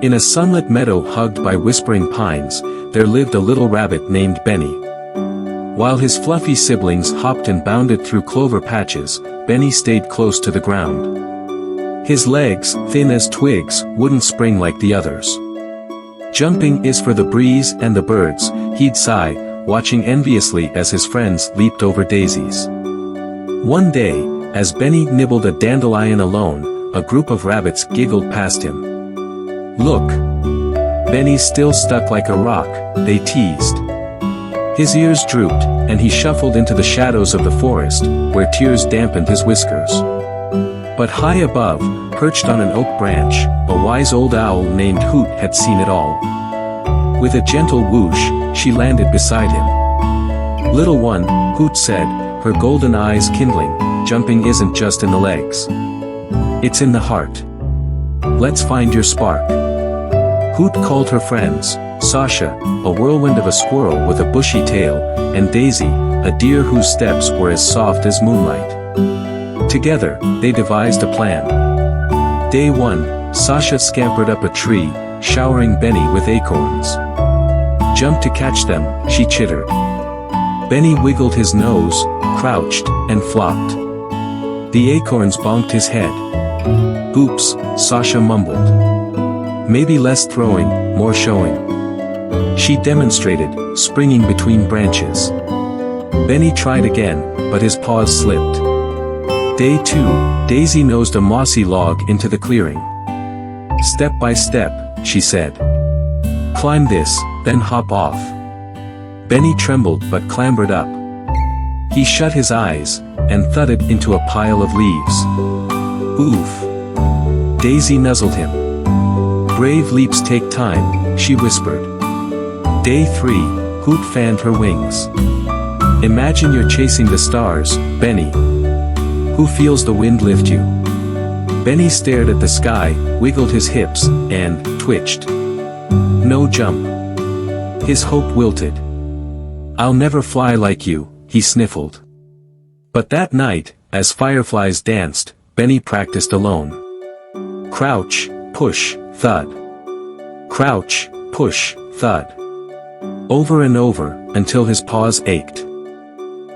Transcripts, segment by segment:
In a sunlit meadow hugged by whispering pines, there lived a little rabbit named Benny. While his fluffy siblings hopped and bounded through clover patches, Benny stayed close to the ground. His legs, thin as twigs, wouldn't spring like the others. Jumping is for the breeze and the birds, he'd sigh, watching enviously as his friends leaped over daisies. One day, as Benny nibbled a dandelion alone, a group of rabbits giggled past him. "Look! Benny's still stuck like a rock," they teased. His ears drooped, and he shuffled into the shadows of the forest, where tears dampened his whiskers. But high above, perched on an oak branch, a wise old owl named Hoot had seen it all. With a gentle whoosh, she landed beside him. "Little one," Hoot said, her golden eyes kindling, "jumping isn't just in the legs. It's in the heart. Let's find your spark." Hoot called her friends, Sasha, a whirlwind of a squirrel with a bushy tail, and Daisy, a deer whose steps were as soft as moonlight. Together, they devised a plan. Day 1, Sasha scampered up a tree, showering Benny with acorns. "Jump to catch them," she chittered. Benny wiggled his nose, crouched, and flopped. The acorns bonked his head. "Oops," Sasha mumbled. "Maybe less throwing, more showing." She demonstrated, springing between branches. Benny tried again, but his paws slipped. Day 2, Daisy nosed a mossy log into the clearing. "Step by step," she said. "Climb this, then hop off." Benny trembled but clambered up. He shut his eyes, and thudded into a pile of leaves. "Oof." Daisy nuzzled him. "Brave leaps take time," she whispered. Day 3, Hoot fanned her wings. "Imagine you're chasing the stars, Benny. Who feels the wind lift you?" Benny stared at the sky, wiggled his hips, and twitched. No jump. His hope wilted. "I'll never fly like you," he sniffled. But that night, as fireflies danced, Benny practiced alone. Crouch, push, thud. Crouch, push, thud. Over and over, until his paws ached.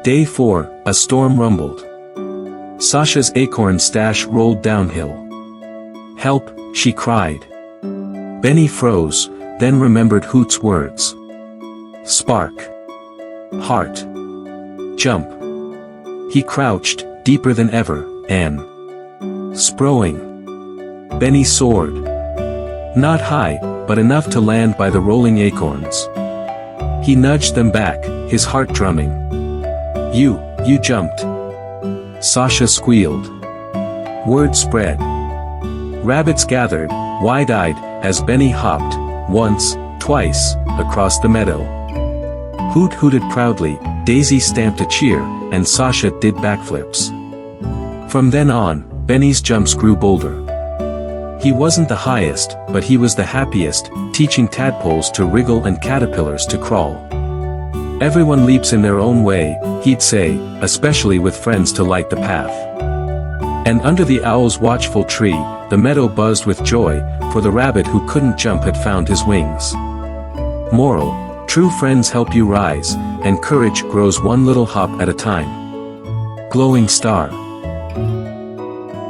Day 4, a storm rumbled. Sasha's acorn stash rolled downhill. "Help," she cried. Benny froze, then remembered Hoot's words. Spark. Heart. Jump. He crouched, deeper than ever, and sprowing. Benny soared. Not high, but enough to land by the rolling acorns. He nudged them back, his heart drumming. You jumped." Sasha squealed. Word spread. Rabbits gathered, wide-eyed, as Benny hopped, once, twice, across the meadow. Hoot hooted proudly, Daisy stamped a cheer, and Sasha did backflips. From then on, Benny's jumps grew bolder. He wasn't the highest, but he was the happiest, teaching tadpoles to wriggle and caterpillars to crawl. "Everyone leaps in their own way," he'd say, especially with friends to light the path. And under the owl's watchful tree, the meadow buzzed with joy, for the rabbit who couldn't jump had found his wings. Moral: true friends help you rise, and courage grows one little hop at a time. Glowing star.